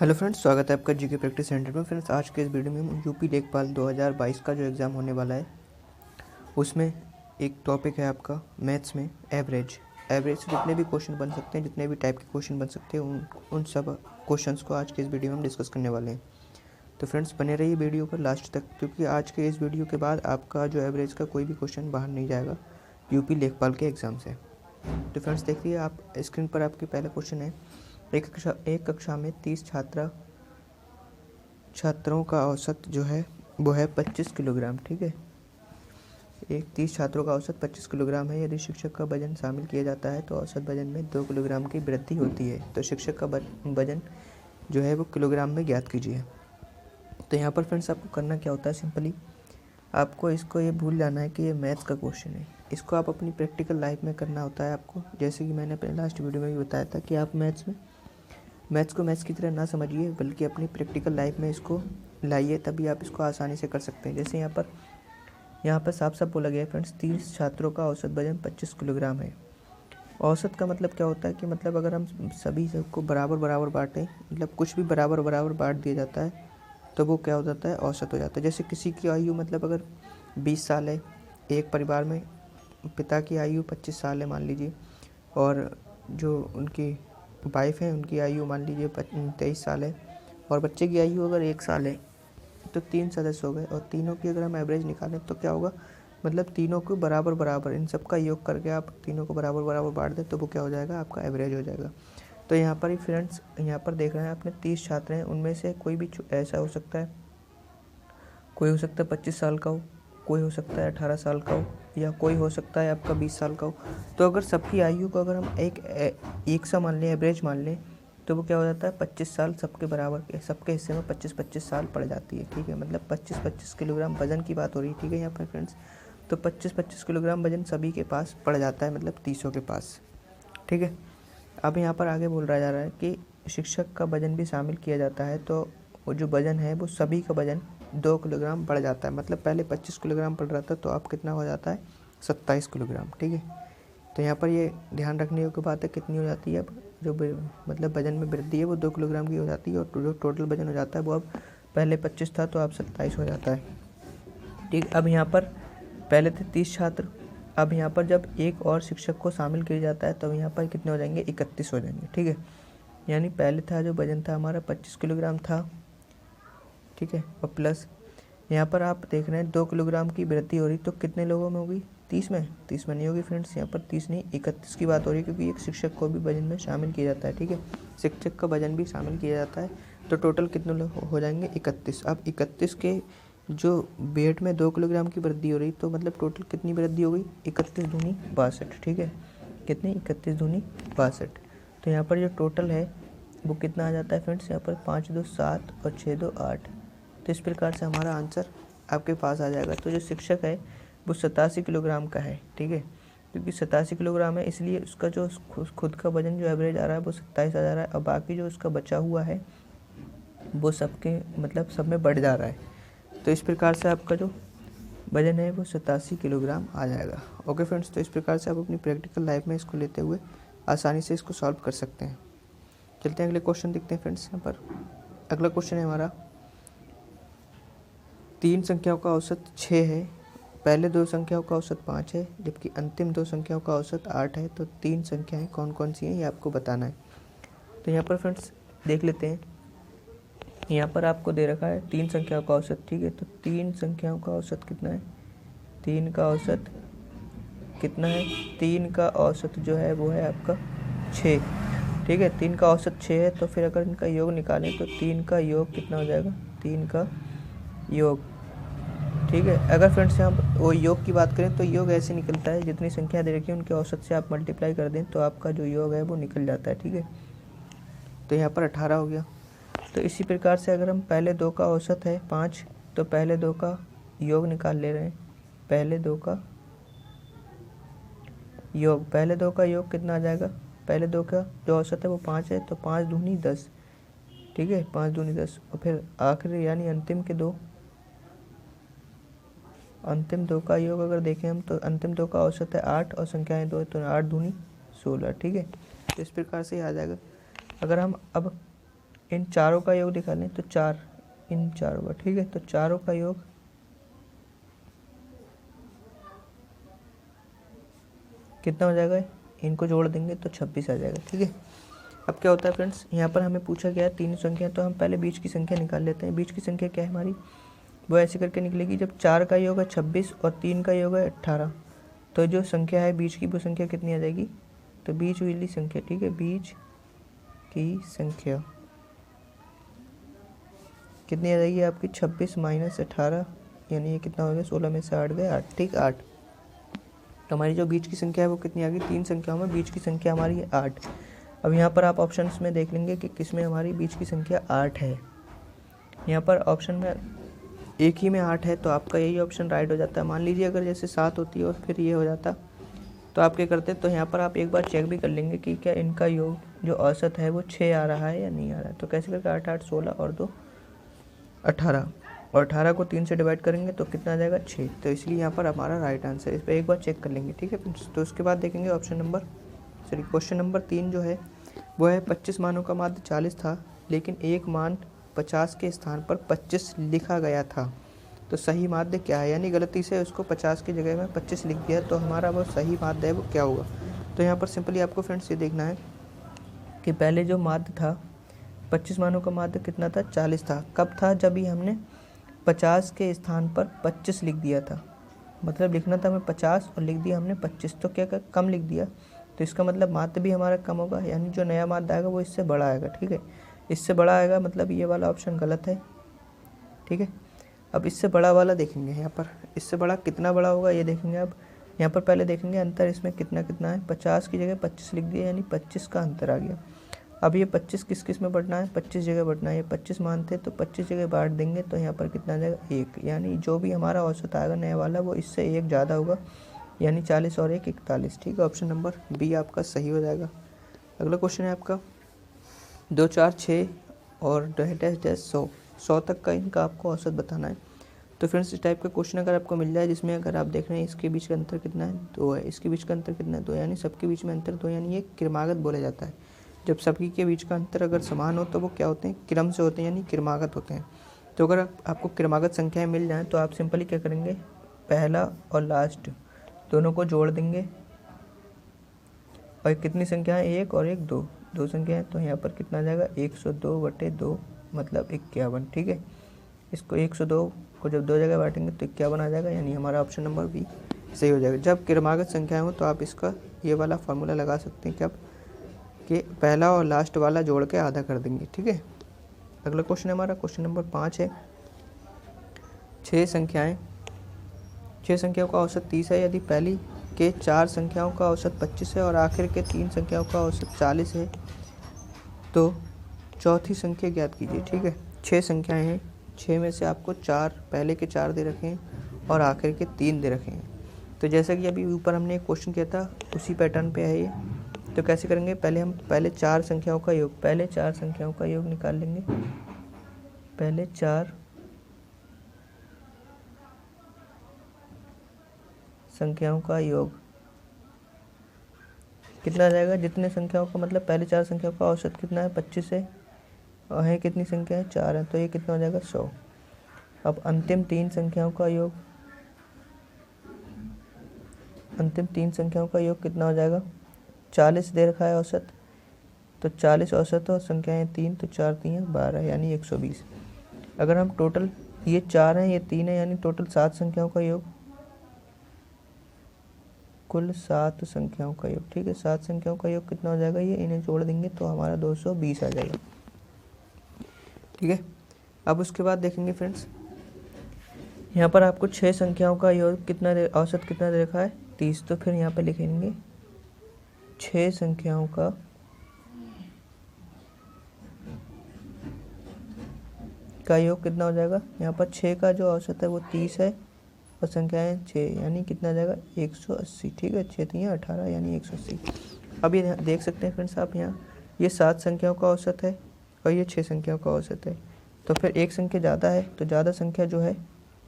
Hello friends, स्वागत है आपका जीके प्रैक्टिस सेंटर में। फ्रेंड्स, आज के इस वीडियो में हम यूपी लेखपाल 2022 का जो एग्ज़ाम होने वाला है उसमें एक टॉपिक है आपका मैथ्स में एवरेज से जितने भी क्वेश्चन बन सकते हैं, जितने भी टाइप के क्वेश्चन बन सकते हैं, उन सब क्वेश्चंस को आज के इस वीडियो में हम डिस्कस करने वाले हैं। तो फ्रेंड्स, बने रहिए वीडियो पर लास्ट तक, क्योंकि आज के इस वीडियो के बाद आपका जो एवरेज का कोई भी क्वेश्चन बाहर नहीं जाएगा यूपी लेखपाल के एग्ज़ाम से। तो फ्रेंड्स, देखिए आप स्क्रीन पर आपके पहला क्वेश्चन है। एक कक्षा में 30 छात्रों का औसत जो है वो है 25 किलोग्राम। ठीक है, 30 छात्रों का औसत 25 किलोग्राम है। यदि शिक्षक का वजन शामिल किया जाता है तो औसत वजन में 2 किलोग्राम की वृद्धि होती है। तो शिक्षक का वजन जो है वो किलोग्राम में ज्ञात कीजिए। तो यहाँ पर फ्रेंड्स आपको करना क्या होता है, सिंपली आपको इसको ये भूल जाना है कि ये मैथ्स का क्वेश्चन है। इसको आप अपनी प्रैक्टिकल लाइफ में करना होता है आपको। जैसे कि मैंने अपने लास्ट वीडियो में भी बताया था कि आप मैथ्स को मैथ्स की तरह ना समझिए, बल्कि अपनी प्रैक्टिकल लाइफ में इसको लाइए, तभी आप इसको आसानी से कर सकते हैं। जैसे यहाँ पर साफ साफ बोला गया है फ्रेंड्स, 30 छात्रों का औसत वजन 25 किलोग्राम है। औसत का मतलब क्या होता है कि मतलब अगर हम सभी सबको बराबर बराबर बांटें, मतलब कुछ भी बराबर बराबर बांट दिया जाता है तो वो क्या हो जाता है, औसत हो जाता है। जैसे किसी की आयु मतलब अगर 20 साल है, एक परिवार में पिता की आयु 25 साल है मान लीजिए, और जो उनकी वाइफ है उनकी आयु मान लीजिए 23 साल है, और बच्चे की आयु अगर 1 साल है, तो 3 सदस्य हो गए। और तीनों की अगर हम एवरेज निकालें तो क्या होगा, मतलब तीनों को बराबर बराबर इन सब का योग करके आप तीनों को बराबर बराबर बांट दें तो वो क्या हो जाएगा, आपका एवरेज हो जाएगा। तो यहाँ पर ही फ्रेंड्स, यहाँ पर देख रहे हैं आपने 30 छात्र हैं, उनमें से कोई भी ऐसा हो सकता है, कोई हो सकता है 25 साल का हो, कोई हो सकता है 18 साल का हो, या कोई हो सकता है आपका 20 साल का हो। तो अगर सबकी आयु को अगर हम एक सा मान लें, एवरेज मान लें, तो वो क्या हो जाता है, 25 साल सबके बराबर के, सबके हिस्से में 25-25 साल पड़ जाती है। ठीक है, मतलब 25-25 किलोग्राम वजन की बात हो रही है। ठीक है, यहाँ पर फ्रेंड्स, तो 25-25 किलोग्राम वजन सभी के पास पड़ जाता है, मतलब 30 के पास। ठीक है, अब यहाँ पर आगे बोल रहा जा रहा है कि शिक्षक का वजन भी शामिल किया जाता है तो वो जो वजन है वो सभी का वजन 2 किलोग्राम बढ़ जाता है। मतलब पहले 25 किलोग्राम पड़ रहा था तो अब कितना हो जाता है, 27 किलोग्राम। ठीक है, तो यहाँ पर ये ध्यान रखने की बात है, कितनी हो जाती है अब जो मतलब वजन में वृद्धि है वो 2 किलोग्राम की हो जाती है, और जो टोटल वजन हो जाता है वो अब पहले 25 था तो अब 27 हो जाता है। ठीक, अब यहाँ पर पहले थे 30 छात्र, अब यहाँ पर जब एक और शिक्षक को शामिल किया जाता है तो यहाँ पर कितने हो जाएंगे, 31 हो जाएंगे। ठीक है, यानी पहले था जो वजन था हमारा 25 किलोग्राम था। ठीक है, और प्लस यहाँ पर आप देख रहे हैं 2 किलोग्राम की वृद्धि हो रही, तो कितने लोगों में होगी, 30 में नहीं होगी फ्रेंड्स, यहाँ पर 30 नहीं 31 की बात हो रही है, क्योंकि एक शिक्षक को भी वजन में शामिल किया जाता है। ठीक है, शिक्षक का वजन भी शामिल किया जाता है, तो टोटल कितने लोग हो जाएंगे, 31। अब 31 के जो वेट में 2 किलोग्राम की वृद्धि हो रही, तो मतलब टोटल कितनी वृद्धि हो गई, 31 दूनी 62। ठीक है, कितनी, 31 दूनी 62। तो यहाँ पर जो टोटल है वो कितना आ जाता है फ्रेंड्स, यहाँ पर 5 2 7 और 6 2 8। तो इस प्रकार से हमारा आंसर आपके पास आ जाएगा। तो जो शिक्षक है वो 87 किलोग्राम का है। ठीक है, क्योंकि 87 किलोग्राम है इसलिए उसका जो खुद का वजन जो एवरेज आ रहा है वो 27 आ जा रहा है, और बाकी जो उसका बचा हुआ है वो सबके मतलब सब में बढ़ जा रहा है। तो इस प्रकार से आपका जो वजन है वो 87 किलोग्राम आ जाएगा। ओके फ्रेंड्स, तो इस प्रकार से आप अपनी प्रैक्टिकल लाइफ में इसको लेते हुए आसानी से इसको सॉल्व कर सकते हैं। चलते हैं अगले क्वेश्चन देखते हैं फ्रेंड्स। यहाँ पर अगला क्वेश्चन है हमारा, 3 संख्याओं का औसत 6 है, पहले 2 संख्याओं का औसत 5 है, जबकि अंतिम 2 संख्याओं का औसत 8 है। तो 3 संख्याएं कौन कौन सी हैं ये आपको बताना है। तो यहाँ पर फ्रेंड्स देख लेते हैं, यहाँ पर आपको दे रखा है 3 संख्याओं का औसत। ठीक है, तो 3 संख्याओं का औसत कितना है, 3 का औसत कितना है, 3 का औसत जो है वो है आपका 6। ठीक है, 3 का औसत 6 है, तो फिर अगर इनका योग निकालें तो 3 का योग कितना हो जाएगा, 3 का योग। ठीक है, अगर फ्रेंड्स यहाँ वो योग की बात करें तो योग ऐसे निकलता है, जितनी संख्या दे रखी है उनके औसत से आप मल्टीप्लाई कर दें तो आपका जो योग है वो निकल जाता है। ठीक है, तो यहाँ पर 18 हो गया। तो इसी प्रकार से अगर हम पहले 2 का औसत है 5, तो पहले 2 का योग निकाल ले रहे हैं, पहले 2 का योग, पहले 2 का योग कितना आ जाएगा, पहले 2 का जो औसत है वो 5 है, तो 5 दूनी 10। ठीक है, 5 दूनी 10, और फिर आखिरी यानी अंतिम 2 का योग अगर देखें हम तो अंतिम 2 का औसत है 8 और संख्याएं 2, तो 8 दूनी 16। ठीक है, तो इस प्रकार से आ जाएगा। अगर हम अब इन चारों का योग निकालें तो 4 इन चारों का, ठीक है। तो चारों का योग कितना हो जाएगा, इनको जोड़ देंगे तो 26 आ जाएगा, ठीक है। अब क्या होता है फ्रेंड्स, यहाँ पर हमें पूछा गया है तीन संख्या, तो हम पहले बीच की संख्या निकाल लेते हैं। बीच की संख्या क्या है हमारी, वो ऐसे करके निकलेगी, जब 4 का योग है 26 और 3 का योग है 18, तो जो संख्या है बीच की वो संख्या कितनी आ जाएगी, तो बीच वाली संख्या, ठीक है, बीच की संख्या कितनी आ जाएगी आपकी 26 माइनस 18, यानी ये कितना हो गया, 16 में से 8 गए 8, ठीक 8। तो हमारी जो बीच की संख्या है वो कितनी आ गई, 3 संख्याओं में बीच की संख्या हमारी है 8। अब यहाँ पर आप ऑप्शंस में देख लेंगे कि किस में हमारी बीच की संख्या 8 है। यहाँ पर ऑप्शन में एक ही में 8 है, तो आपका यही ऑप्शन राइट हो जाता है। मान लीजिए अगर जैसे 7 होती है और फिर ये हो जाता, तो आप क्या करते, तो यहाँ पर आप एक बार चेक भी कर लेंगे कि क्या इनका योग जो औसत है वो 6 आ रहा है या नहीं आ रहा है। तो कैसे करके 8 8 16 और 2 18, और 18 को 3 से डिवाइड करेंगे तो कितना आ जाएगा 6, तो इसलिए यहाँ पर हमारा राइट आंसर। इस पर एक बार चेक कर लेंगे, ठीक है फ्रेंड्स। तो उसके बाद देखेंगे क्वेश्चन नंबर 3 जो है वो है 25 मानों का माध्य 40 था, लेकिन एक मान 50 के स्थान पर 25 लिखा गया था, तो सही माध्य क्या है। यानी गलती से उसको 50 की जगह में 25 लिख दिया, तो हमारा वो सही माध्य है वो क्या होगा। तो यहाँ पर सिंपली आपको फ्रेंड्स ये देखना है कि पहले जो माध्य था 25 मानों का माध्य कितना था, 40 था। कब था, जब ही हमने 50 के स्थान पर 25 लिख दिया था, मतलब लिखना था हमें 50 और लिख दिया हमने 25, तो क्या कम लिख दिया, तो इसका मतलब माध्य भी हमारा कम होगा, यानी जो नया माध्य आएगा वो इससे बड़ा आएगा, ठीक है। इससे बड़ा आएगा मतलब ये वाला ऑप्शन गलत है, ठीक है। अब इससे बड़ा वाला देखेंगे, यहाँ पर इससे बड़ा कितना बड़ा होगा ये देखेंगे। अब यहाँ पर पहले देखेंगे अंतर इसमें कितना कितना है, 50 की जगह 25 लिख दिया, यानी 25 का अंतर आ गया। अब ये 25 किस किस में बढ़ना है, 25 जगह बढ़ना है, ये 25 मानते तो 25 जगह बांट देंगे, तो यहाँ पर कितना आ जाएगा 1, यानी जो भी हमारा औसत आएगा नया वाला वो इससे 1 ज़्यादा होगा, यानी 40 और 1 41, ठीक है। ऑप्शन नंबर बी आपका सही हो जाएगा। अगला क्वेश्चन है आपका 2 4 6 और डैश 100 तक का इनका आपको औसत बताना है। तो फ्रेंड्स इस टाइप का क्वेश्चन अगर आपको मिल जाए जिसमें अगर आप देख रहे हैं इसके बीच का अंतर कितना है 2 है, इसके बीच का अंतर कितना है 2, यानी सबके बीच में अंतर 2, यानी ये क्रमागत बोला जाता है। जब सभी के बीच का अंतर अगर समान हो तो वो क्या होते हैं, क्रम से होते हैं, यानी क्रमागत होते हैं। तो अगर आपको क्रमागत संख्याएं मिल जाएं तो आप सिंपली क्या करेंगे, पहला और लास्ट दोनों को जोड़ देंगे, और कितनी संख्या है, 1 और 1 दो संख्या है, तो यहाँ पर कितना आ जाएगा 102/2 मतलब 51, ठीक है। इसको 102 को जब 2 जगह बांटेंगे तो 51 आ जाएगा, यानी हमारा ऑप्शन नंबर बी सही हो जाएगा। जब क्रमागत संख्याएं हो तो आप इसका ये वाला फार्मूला लगा सकते हैं कि पहला और लास्ट वाला जोड़ के आधा कर देंगे, ठीक है। अगला क्वेश्चन है हमारा क्वेश्चन नंबर 5 है 6 संख्याओं का औसत 30 है, यदि पहली के 4 संख्याओं का औसत 25 है और आखिर के 3 संख्याओं का औसत 40 है, तो चौथी संख्या ज्ञात कीजिए, ठीक है। 6 संख्याएं हैं, 6 में से आपको 4 पहले के 4 दे रखे हैं और आखिर के 3 दे रखे हैं। तो जैसा कि अभी ऊपर हमने एक क्वेश्चन किया था उसी पैटर्न पे है ये। तो कैसे करेंगे, पहले 4 संख्याओं का योग निकाल लेंगे। पहले 4 संख्याओं का योग कितना आ जाएगा, जितने संख्याओं का मतलब पहले 4 संख्याओं का औसत कितना है 25 है, और है कितनी संख्या है 4 है, तो ये कितना हो जाएगा 100। अब अंतिम 3 संख्याओं का योग कितना हो जाएगा, 40 दे रखा है औसत, तो 40 औसत और संख्याएं 3, तो 4 3 12 यानी 120। अगर हम टोटल ये 4 हैं ये 3 है, यानी टोटल 7 संख्याओं का योग, कुल 7 संख्याओं का योग, ठीक है। 7 संख्याओं का योग कितना हो जाएगा, ये इन्हें जोड़ देंगे तो हमारा 220 आ जाएगा, ठीक है। अब उसके बाद देखेंगे फ्रेंड्स यहाँ पर आपको 6 संख्याओं का योग औसत कितना दे रखा है 30, तो फिर यहाँ पे लिखेंगे 6 संख्याओं का योग कितना हो जाएगा, यहाँ पर 6 का जो औसत है वो 30 है और संख्याएं 6, यानी कितना आ जाएगा 180, ठीक है। 6 3 18 यानी 180। अब ये देख सकते हैं फ्रेंड्स आप यहाँ ये 7 संख्याओं का औसत है और ये 6 संख्याओं का औसत है, तो फिर एक संख्या ज़्यादा है, तो ज़्यादा संख्या जो है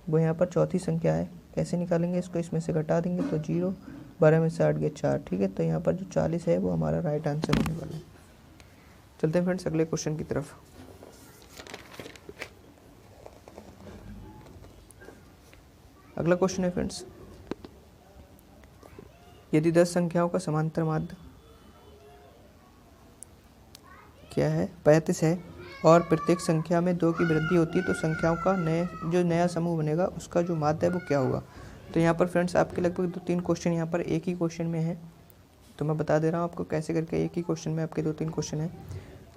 वो यहाँ पर चौथी संख्या है। कैसे निकालेंगे इसको, इसमें से घटा देंगे तो 0, 12 में से 8 गए 4, ठीक है। तो यहाँ पर जो 40 है वो हमारा राइट आंसर होने वाला है। चलते हैं फ्रेंड्स अगले क्वेश्चन की तरफ। अगला क्वेश्चन है फ्रेंड्स, यदि 10 संख्याओं का समांतर माध्य क्या है 35 है और प्रत्येक संख्या में 2 की वृद्धि होती है तो संख्याओं का नया समूह बनेगा उसका जो माध्य है वो क्या होगा। तो यहाँ पर फ्रेंड्स आपके लगभग 2-3 क्वेश्चन यहाँ पर एक ही क्वेश्चन में है, तो मैं बता दे रहा हूँ आपको कैसे करके। एक ही क्वेश्चन में आपके 2-3 क्वेश्चन है।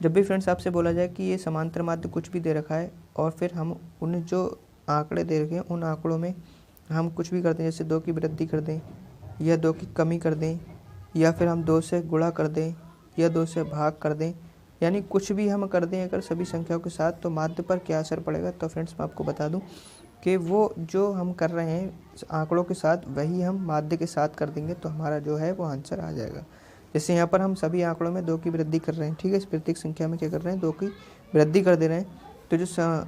जब भी फ्रेंड्स आपसे बोला जाए कि ये समांतर माध्य कुछ भी दे रखा है और फिर हम उन जो आंकड़े दे रखे हैं उन आंकड़ों में हम कुछ भी कर दें, जैसे 2 की वृद्धि कर दें या 2 की कमी कर दें या फिर हम 2 से गुणा कर दें या 2 से भाग कर दें, यानी कुछ भी हम कर दें अगर सभी संख्याओं के साथ, तो माध्य पर क्या असर पड़ेगा। तो फ्रेंड्स मैं आपको बता दूं कि वो जो हम कर रहे हैं आंकड़ों के साथ वही हम माध्य के साथ कर देंगे तो हमारा जो है वो आंसर आ जाएगा। जैसे यहाँ पर हम सभी आंकड़ों में 2 की वृद्धि कर रहे हैं, ठीक है, इस प्रत्येक संख्या में क्या कर रहे हैं 2 की वृद्धि कर दे रहे हैं, तो जो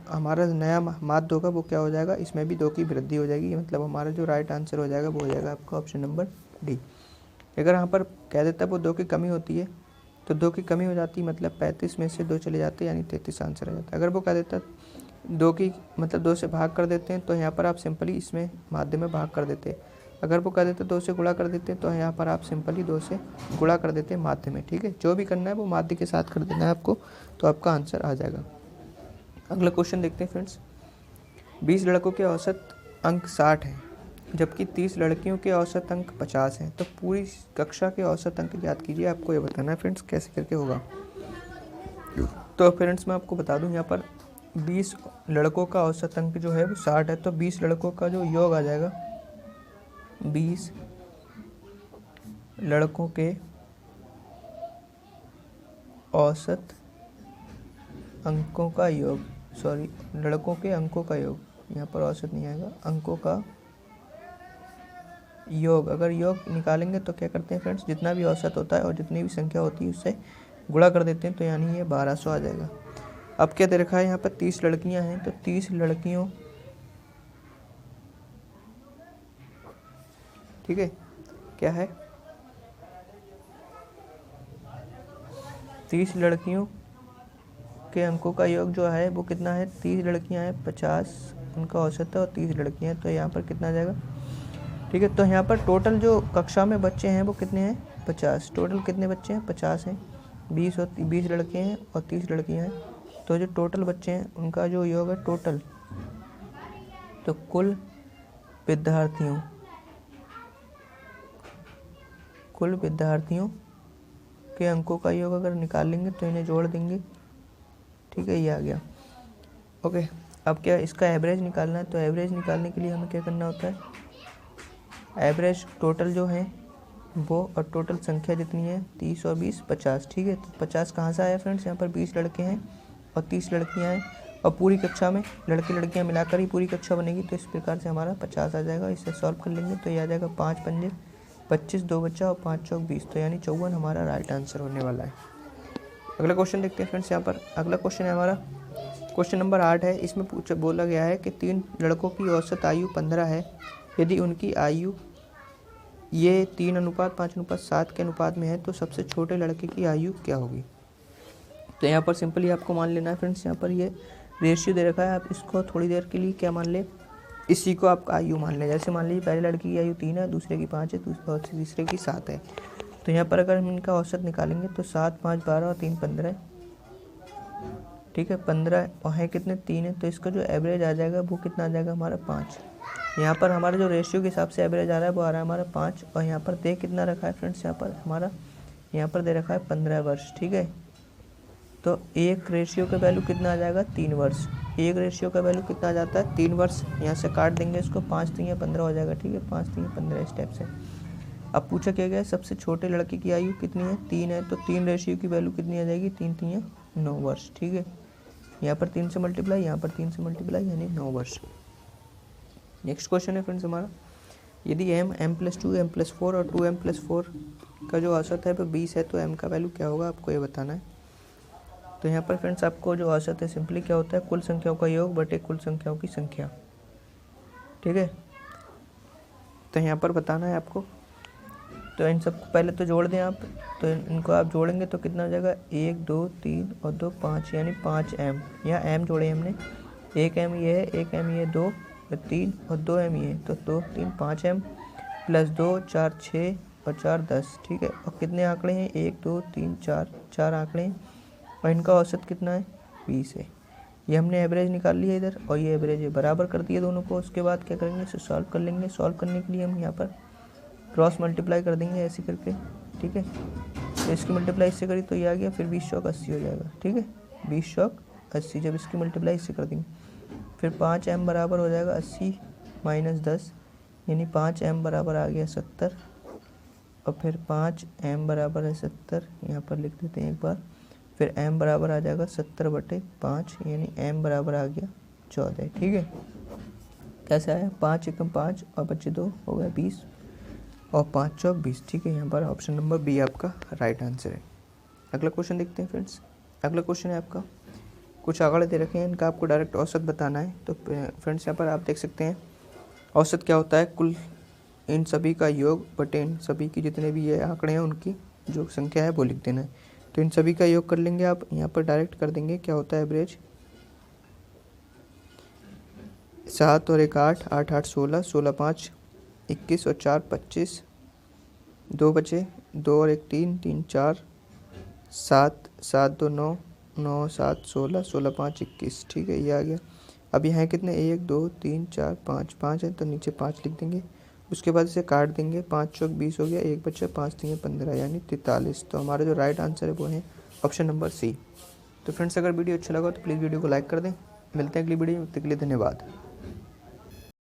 हमारा नया माध्य होगा वो क्या हो जाएगा, इसमें भी 2 की वृद्धि हो जाएगी। मतलब हमारा जो राइट आंसर हो जाएगा वो हो जाएगा आपका ऑप्शन नंबर डी। अगर यहाँ पर कह देता है वो 2 की कमी होती है तो 2 की कमी हो जाती है, मतलब 35 में से 2 चले जाते हैं यानी 33 आंसर आ जाता है। अगर वो कह देता 2 की मतलब 2 से भाग कर देते हैं तो यहाँ पर आप सिंपली इसमें माध्य में भाग कर देते हैं। अगर वो कह देते 2 से गुणा कर देते हैं तो यहाँ पर आप सिंपली 2 से गुणा कर देते हैं माध्य में, ठीक है। जो भी करना है वो माध्य के साथ कर देना है आपको, तो आपका आंसर आ जाएगा। अगला क्वेश्चन देखते हैं फ्रेंड्स, 20 लड़कों के औसत अंक 60 हैं जबकि 30 लड़कियों के औसत अंक 50 हैं, तो पूरी कक्षा के औसत अंक याद कीजिए। आपको ये बताना है फ्रेंड्स कैसे करके होगा। तो फ्रेंड्स मैं आपको बता दूं यहाँ पर 20 लड़कों का औसत अंक जो है वो 60 है, तो 20 लड़कों का जो योग आ जाएगा 20 लड़कों के औसत अंकों का योग, सॉरी लड़कों के अंकों का योग, यहाँ पर औसत नहीं आएगा, अंकों का योग। अगर योग निकालेंगे तो क्या करते हैं फ्रेंड्स, जितना भी औसत होता है और जितनी भी संख्या होती है उससे गुणा कर देते हैं, तो यानी ये 1200 आ जाएगा। अब क्या दे रखा है यहाँ पर 30 लड़कियां हैं, तो 30 लड़कियों, ठीक है, क्या है 30 लड़कियों के अंकों का योग जो है वो कितना है, 30 लड़कियां हैं 50 उनका औसत है और 30 लड़कियां हैं, तो यहाँ पर कितना आ जाएगा, ठीक है। तो यहाँ पर टोटल जो कक्षा में बच्चे हैं वो कितने हैं 50, टोटल कितने बच्चे हैं 50 हैं, 20 लड़के हैं और 30 लड़कियां हैं, तो जो टोटल बच्चे हैं उनका जो योग है टोटल, तो कुल विद्यार्थियों के अंकों का योग अगर निकाल लेंगे तो इन्हें जोड़ देंगे, ठीक है, ये आ गया। ओके, अब क्या इसका एवरेज निकालना है, तो एवरेज निकालने के लिए हमें क्या करना होता है, एवरेज टोटल जो है वो और टोटल संख्या जितनी है 30 और 20 50, ठीक है। तो 50 कहाँ से आया फ्रेंड्स, यहाँ पर 20 लड़के हैं और 30 लड़कियाँ हैं और पूरी कक्षा में लड़के लड़कियाँ मिलाकर ही पूरी कक्षा बनेगी, तो इस प्रकार से हमारा 50 आ जाएगा। इसे सॉल्व कर लेंगे तो ये आ जाएगा 5 पंजे 25, 2 बच्चा और 5 चौक 20, तो यानी 54 हमारा राइट आंसर होने वाला है। अगला क्वेश्चन देखते हैं फ्रेंड्स। यहाँ पर अगला क्वेश्चन है हमारा क्वेश्चन नंबर 8 है। इसमें बोला गया है कि 3 लड़कों की औसत आयु 15 है, यदि उनकी आयु ये 3:5:7 के अनुपात में है तो सबसे छोटे लड़के की आयु क्या होगी। तो यहाँ पर सिंपली आपको मान लेना है फ्रेंड्स, यहाँ पर ये रेशियो दे रखा है, आप इसको थोड़ी देर के लिए क्या मान ले, इसी को आप आयु मान लें। जैसे मान लीजिए पहले लड़की की आयु 3 है, दूसरे की 5 है और तीसरे की 7 है, तो यहाँ पर अगर हम इनका औसत निकालेंगे तो 7 5 12 और 3 15 है, ठीक है, 15 और है कितने 3 है, तो इसका जो एवरेज आ जाएगा वो कितना आ जाएगा हमारा 5। यहाँ पर हमारा जो रेशियो के हिसाब से एवरेज आ रहा है वो आ रहा है हमारा 5, और यहाँ पर दे कितना रखा है फ्रेंड्स, यहाँ पर हमारा यहाँ पर दे रखा है 15 वर्ष, ठीक है। तो एक रेशियो का वैल्यू कितना आ जाएगा 3 वर्ष, एक रेशियो का वैल्यू कितना आ जाता है 3 वर्ष। यहाँ से काट देंगे इसको, 5 3 15 हो जाएगा, ठीक है, 5 3 15 इस टाइप से। अब पूछा क्या गया सबसे छोटे लड़के की आयु कितनी है 3 है, तो 3 रेशियो की वैल्यू कितनी आ जाएगी 3 3 9 वर्ष, ठीक है। यहाँ पर 3 से मल्टीप्लाई, यहाँ पर 3 से मल्टीप्लाई यानी 9 वर्ष। नेक्स्ट क्वेश्चन है फ्रेंड्स हमारा, यदि m m+2 m+4 और 2m+4 का जो औसत है वो 20 है तो m का वैल्यू क्या होगा, आपको ये बताना है। तो यहाँ पर फ्रेंड्स आपको जो औसत है सिंपली क्या होता है, कुल संख्याओं का योग बटे कुल संख्याओं की संख्या, ठीक है। तो यहाँ पर बताना है आपको, तो इन सबको पहले तो जोड़ दें आप, तो इनको आप जोड़ेंगे तो कितना हो जाएगा 1 2 3 और 2 5 यानी 5m, यहाँ m जोड़े हमने, 1m ये है, 1m ये 2 3 और 2 एम ही है, तो 2 3 5 एम प्लस 2 4 6 और 4 10, ठीक है। और कितने आंकड़े हैं, 1 2 3 4 आंकड़े हैं और इनका औसत कितना है, 20 है। ये हमने एवरेज निकाल लिया इधर और ये एवरेज है, बराबर कर दिए दोनों को। उसके बाद क्या करेंगे, इसे सॉल्व कर लेंगे। सॉल्व करने के लिए हम यहाँ पर क्रॉस मल्टीप्लाई कर देंगे ऐसे करके, ठीक है। तो इसकी मल्टीप्लाई इससे करी तो ये आ गया, फिर 20 चौक 80 हो जाएगा, ठीक है। 20 चौक 80, जब इसकी मल्टीप्लाई इससे कर देंगे फिर 5 एम बराबर हो जाएगा 80 माइनस 10, यानी 5 एम बराबर आ गया 70। और फिर 5 एम बराबर है 70, यहाँ पर लिख देते हैं एक बार। फिर एम बराबर आ जाएगा 70/5, यानी एम बराबर आ गया 14, ठीक है। कैसे आया, 5 एकम 5 और बच्चे 2 हो गया 20 और 5 चौक 20, ठीक है। यहाँ पर ऑप्शन नंबर बी आपका राइट आंसर है। अगला क्वेश्चन देखते हैं फ्रेंड्स। अगला क्वेश्चन है आपका, कुछ आंकड़े दे रखे हैं, इनका आपको डायरेक्ट औसत बताना है। तो फ्रेंड्स यहाँ पर आप देख सकते हैं औसत क्या होता है, कुल इन सभी का योग बटे इन सभी की जितने भी ये आंकड़े हैं उनकी जो संख्या है वो लिख देना है। तो इन सभी का योग कर लेंगे आप, यहाँ पर डायरेक्ट कर देंगे। क्या होता है एवरेज, 7 और 1 8, 8 8 16, 16 5 21 और 4 25, 2 बचे, 2 और 1 3, 3 4, 7 7 2 9, 9 7 16, 16 5 21, ठीक है। ये आ गया। अब यहाँ कितने, 1 2 3 4 5, 5 है तो नीचे 5 लिख देंगे। उसके बाद इसे काट देंगे, 5 चौक 20 हो गया, 1 बचा, 5 3 15, यानी 43। तो हमारा जो राइट आंसर है वो है ऑप्शन नंबर सी। तो फ्रेंड्स अगर वीडियो अच्छा लगा तो प्लीज़ वीडियो को लाइक कर दें। मिलते हैं अगली वीडियो में, तब तक के लिए धन्यवाद।